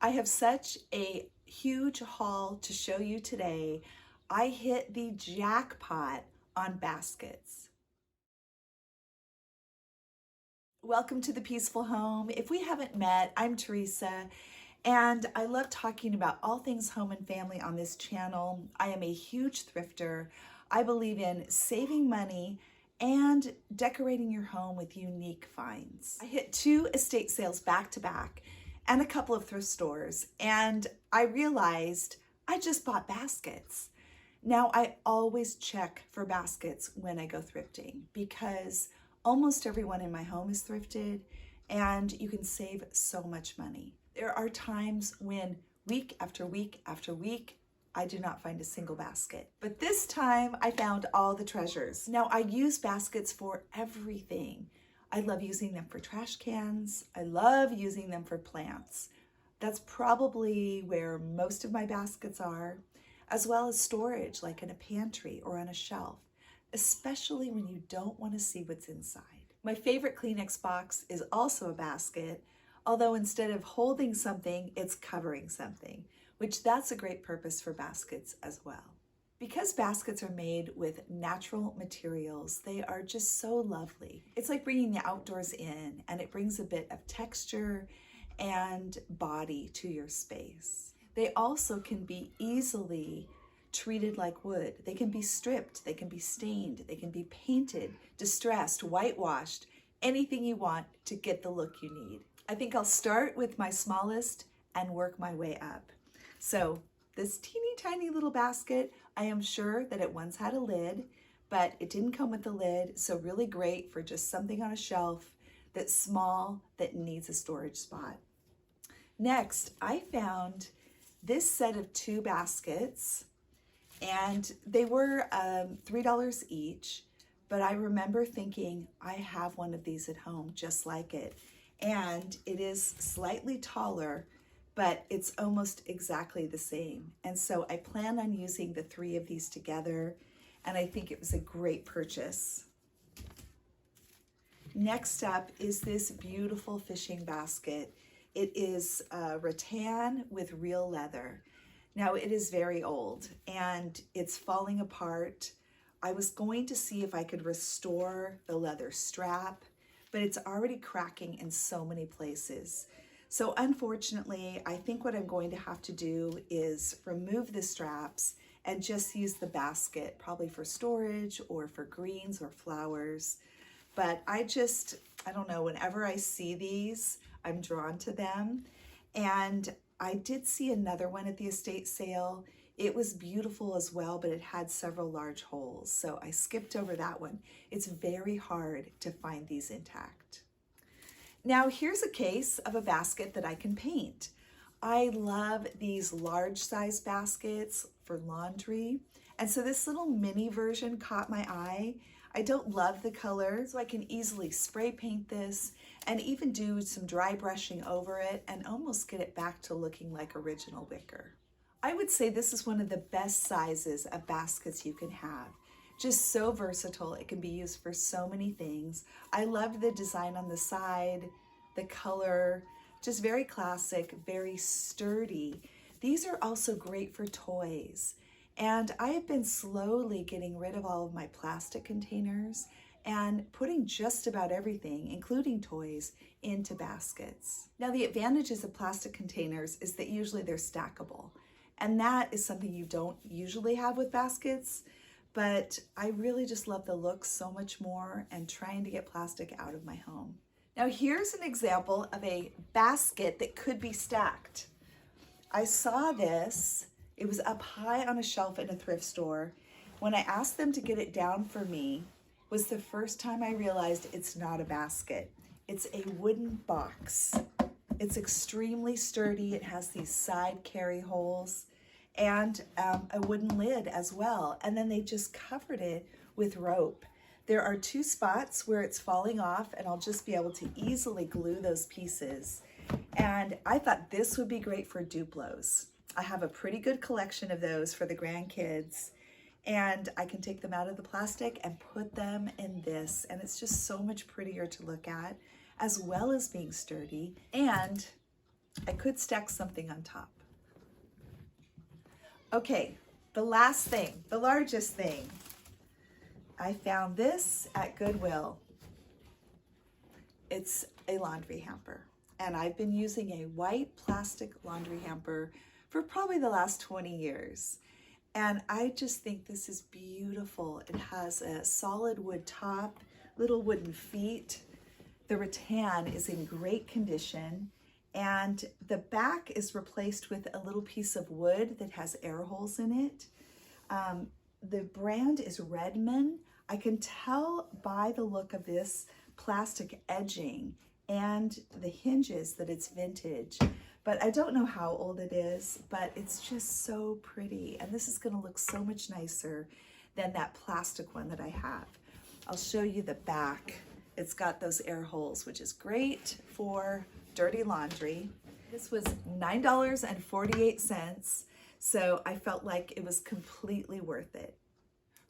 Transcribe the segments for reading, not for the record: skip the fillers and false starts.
I have such a huge haul to show you today. I hit the jackpot on baskets. Welcome to the Peaceful Home. If we haven't met, I'm Teresa, and I love talking about all things home and family on this channel. I am a huge thrifter. I believe in saving money and decorating your home with unique finds. I hit 2 estate sales back to back and a couple of thrift stores, and I realized I just bought baskets. Now, I always check for baskets when I go thrifting because almost everyone in my home is thrifted and you can save so much money. There are times when week after week after week, I do not find a single basket. But this time I found all the treasures. Now, I use baskets for everything. I love using them for trash cans. I love using them for plants. That's probably where most of my baskets are, as well as storage like in a pantry or on a shelf, especially when you don't want to see what's inside. My favorite Kleenex box is also a basket, although instead of holding something, it's covering something, which that's a great purpose for baskets as well. Because baskets are made with natural materials, they are just so lovely. It's like bringing the outdoors in, and it brings a bit of texture and body to your space. They also can be easily treated like wood. They can be stripped, they can be stained, they can be painted, distressed, whitewashed, anything you want to get the look you need. I think I'll start with my smallest and work my way up. So this teeny tiny little basket, I am sure that it once had a lid, but it didn't come with the lid, so really great for just something on a shelf that's small that needs a storage spot. Next, I found this set of 2 baskets, and they were $3 each, but I remember thinking, I have one of these at home just like it. And it is slightly taller, but it's almost exactly the same. And so I plan on using the 3 of these together, and I think it was a great purchase. Next up is this beautiful fishing basket. It is rattan with real leather. Now, it is very old and it's falling apart. I was going to see if I could restore the leather strap, but it's already cracking in so many places. So unfortunately, I think what I'm going to have to do is remove the straps and just use the basket, probably for storage or for greens or flowers. But I don't know, whenever I see these, I'm drawn to them. And I did see another one at the estate sale. It was beautiful as well, but it had several large holes. So I skipped over that one. It's very hard to find these intact. Now here's a case of a basket that I can paint. I love these large size baskets for laundry. And so this little mini version caught my eye. I don't love the color, so I can easily spray paint this and even do some dry brushing over it and almost get it back to looking like original wicker. I would say this is one of the best sizes of baskets you can have. Just so versatile, it can be used for so many things. I love the design on the side, the color, just very classic, very sturdy. These are also great for toys. And I have been slowly getting rid of all of my plastic containers and putting just about everything, including toys, into baskets. Now, the advantages of plastic containers is that usually they're stackable. And that is something you don't usually have with baskets, but I really just love the look so much more and trying to get plastic out of my home. Now, here's an example of a basket that could be stacked. I saw this. It was up high on a shelf in a thrift store. When I asked them to get it down for me, was the first time I realized it's not a basket. It's a wooden box. It's extremely sturdy. It has these side carry holes and a wooden lid as well. And then they just covered it with rope. There are 2 spots where it's falling off, and I'll just be able to easily glue those pieces. And I thought this would be great for Duplos. I have a pretty good collection of those for the grandkids, and I can take them out of the plastic and put them in this, and it's just so much prettier to look at, as well as being sturdy. And I could stack something on top. Okay, the last thing, the largest thing. I found this at Goodwill. It's a laundry hamper, and I've been using a white plastic laundry hamper for probably the last 20 years. And I just think this is beautiful. It has a solid wood top, little wooden feet. The rattan is in great condition, and the back is replaced with a little piece of wood that has air holes in it. The brand is Redmond. I can tell by the look of this plastic edging and the hinges that it's vintage, but I don't know how old it is, but it's just so pretty. And this is gonna look so much nicer than that plastic one that I have. I'll show you the back. It's got those air holes, which is great for dirty laundry. This was $9.48, so I felt like it was completely worth it.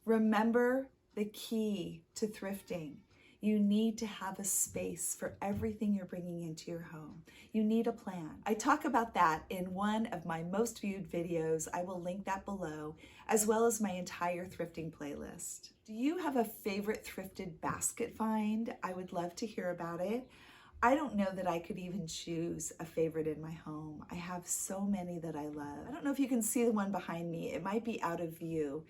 Remember the key to thrifting. You need to have a space for everything you're bringing into your home. You need a plan. I talk about that in one of my most viewed videos. I will link that below, as well as my entire thrifting playlist. Do you have a favorite thrifted basket find? I would love to hear about it. I don't know that I could even choose a favorite in my home. I have so many that I love. I don't know if you can see the one behind me. It might be out of view,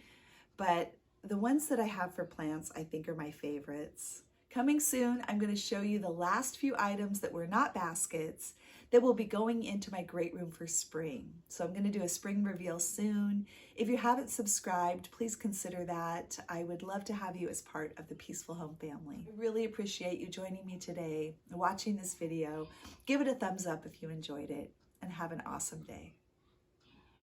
but the ones that I have for plants, I think, are my favorites. Coming soon, I'm going to show you the last few items that were not baskets that will be going into my great room for spring. So I'm going to do a spring reveal soon. If you haven't subscribed, please consider that. I would love to have you as part of the Peaceful Home family. I really appreciate you joining me today and watching this video. Give it a thumbs up if you enjoyed it, and have an awesome day.